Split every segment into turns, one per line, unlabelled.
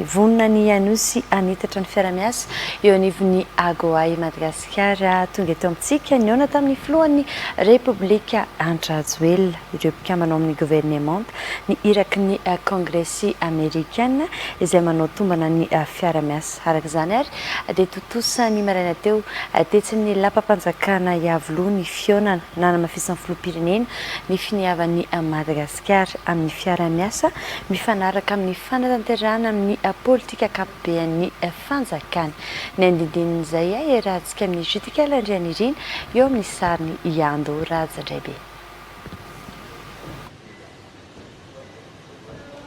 Vonona ny anosy anitatra ny fiaramiasa eo anivon'ny Agoa i Madagasikara tonga eto amintsika niona tamin'ny filohan'ny Repoblika Andry Rajoelina ireo mpikambana amin'ny gouvernement ny iraky ny Kongresy Amerikana izay manao tombana ny fiaramiasa araka izany ary dia totosa ny maraina teo tetsin'ny lapam-panjakana iavoloha ny fionana nanamafisan'ny filoham-pirenena ny finiavan'ny Madagasikara amin'ny fiaramiasa mifanaraka amin'ny fanatanterahana amin'ny politika ankapobeny fanjakana ny andindinin'izay erahantsika amin'ny jutika landrianirina eo amin'ny sariny Iando Rajandraibe.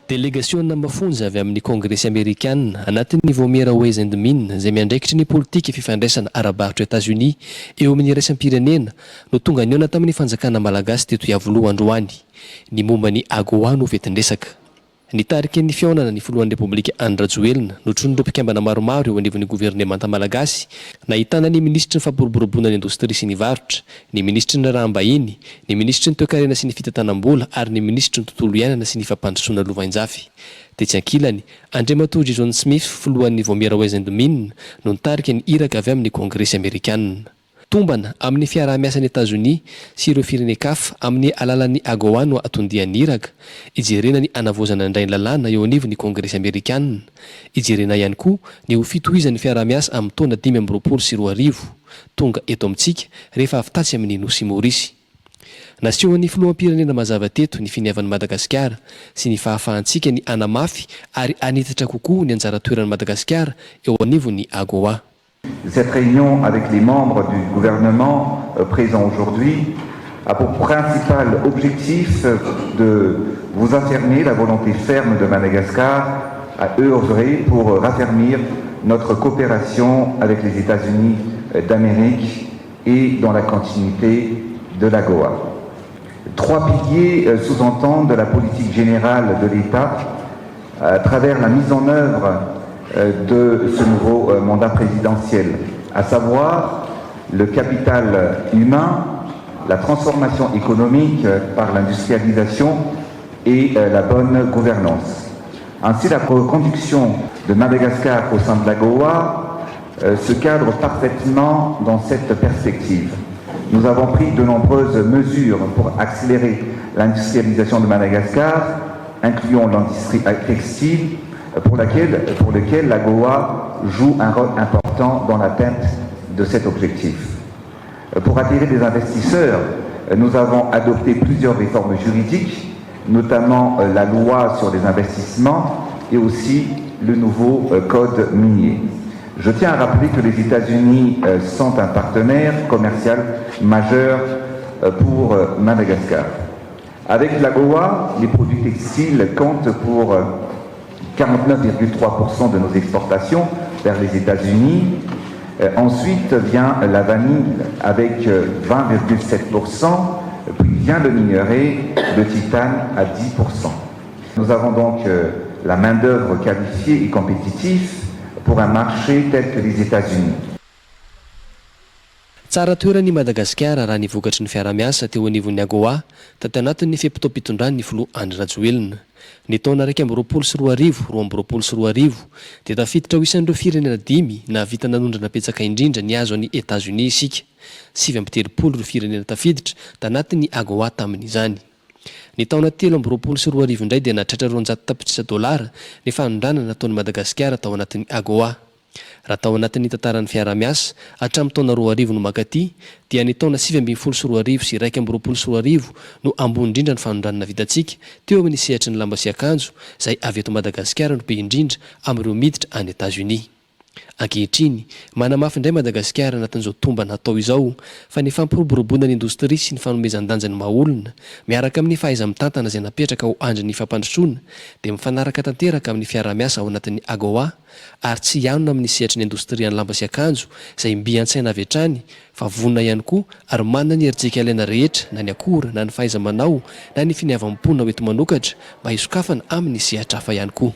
Délégation mafonja avy amin'ny Congrès américaine anatin'ny vomiera Ways and Means izay miandraikitry ny politika fifandraisana arabaratra États-Unis eo amin'ny raisam-pirenena no tonga niona tamin'ny fanjakana malagasy teto iavoloha androany ny momba ny Agoa no vetin-dresaka. Nitarika ny fionana ny filohan'ny Repoblika Andry Rajoelina no tronireo mpikambana maromaro eo anivon'ny gouvernemanta malagasy nahitana ny ministry ny fampiroboroboana ny indostria sy ny varotra, ny ministry ny raham-bahiny, ny ministry ny toe-karena sy ny fitantanam-bola ary ny ministry ny tontolo iainana sy ny fampandrosoana lovanjafy. Tetsy ankilany, Andriamatoa John Smith filohan'ny vomiera Ways and Means no nitarika ny iraka avy amin'ny Congrès américaine. Tombana amin'ny fiarahamiasan'ny États-Unis sy ireo firenen-kafa amin'ny alalan'ny Agoa no atondian'ny iraka ijerena ny anavozana indray lalàna eo anivon'ny Congrès américaine. Ijerena ihany koa ny ho fitohizan'ny fiarahamiasa amin'ny taona 2024 tonga eto amintsika rehefa avy tatsy amin'ny Nosy Maorisy. Nasehoan'ny filoham-pirenena mazava teto ny finiavan'ny Madagasikara sy ny fahafahantsika ny anamafy ary anitatra kokoa ny anjara toeran'ny Madagasikara eo anivon'ny Agoa.
Cette réunion avec les membres du gouvernement présents aujourd'hui a pour principal objectif de vous affirmer la volonté ferme de Madagascar à œuvrer pour raffermir notre coopération avec les États-Unis d'Amérique et dans la continuité de l'AGOA. Trois piliers sous-entendent la politique générale de l'État à travers la mise en œuvre de ce nouveau mandat présidentiel, à savoir le capital humain, la transformation économique par l'industrialisation et la bonne gouvernance. Ainsi, la reconduction de Madagascar au sein de l'AGOA se cadre parfaitement dans cette perspective. Nous avons pris de nombreuses mesures pour accélérer l'industrialisation de Madagascar, incluant l'industrie textile, pour lequel l'AGOA joue un rôle important dans l'atteinte de cet objectif. Pour attirer des investisseurs, nous avons adopté plusieurs réformes juridiques, notamment la loi sur les investissements et aussi le nouveau code minier. Je tiens à rappeler que les États-Unis sont un partenaire commercial majeur pour Madagascar. Avec l'AGOA, les produits textiles comptent pour 49,3% de nos exportations vers les États-Unis. Ensuite vient la vanille avec 20,7%, puis vient le minerai de titane à 10%. Nous avons donc la main-d'œuvre qualifiée et compétitive pour un marché tel que les États-Unis.
Tsara toerany Madagasikara raha nivokatry ny fiaramiasa teo anivon'ny Agoa tanatin'ny fiampitoam-pitondran'ny filoha Andry Rajoelina. Ny taona 2024 dia tafiditra ho isan'ireo firenena 5 na vita nanondrana petsaka indrindra ny azo an'ny États-Unis isika. 730 ireo firenena tafiditra tanatin'ny Agoa tamin'izany. Ny taona 2023 indray dia nahatratra $200 ny fanondrana nataon'ny Madagasikara tao anatin'ny Agoa. Raha tao anatin'ny tantaran'ny fiaramiasa hatramin'ny taona 2000 no makaty dia ny taona 2024 sy 2023 no ambony indrindra ny fanondranana vitantsika teo amin'ny sehatry ny lamba sy akanjo izay avy eto Madagasikara no be indrindra amin'ireo miditra any États-Unis. Ankehitriny, manamafy indray Madagasikara anatin'izao tomba natao izao fa ny fampiroboroboana ny indostria sy ny fanomezan-danjany maha-olona miaraka amin'ny fahaiza-mitantana izay napetraka ao andrin'ny fampandrosoana dia mifanaraka tanteraka amin'ny fiaramiasa ao anatin'ny Agoa ary tsy ianona amin'ny sehatry ny indostria ny lamba sy akanjo izay mbian-tsaina avy hatrany fa vonona ihany koa ary manana ny herijeka ilaina rehetra na ny akora na ny fahaiza-manao na ny finiavam-pona ho ento manokatra mba hisokafana amin'ny sehatra hafa ihany koa.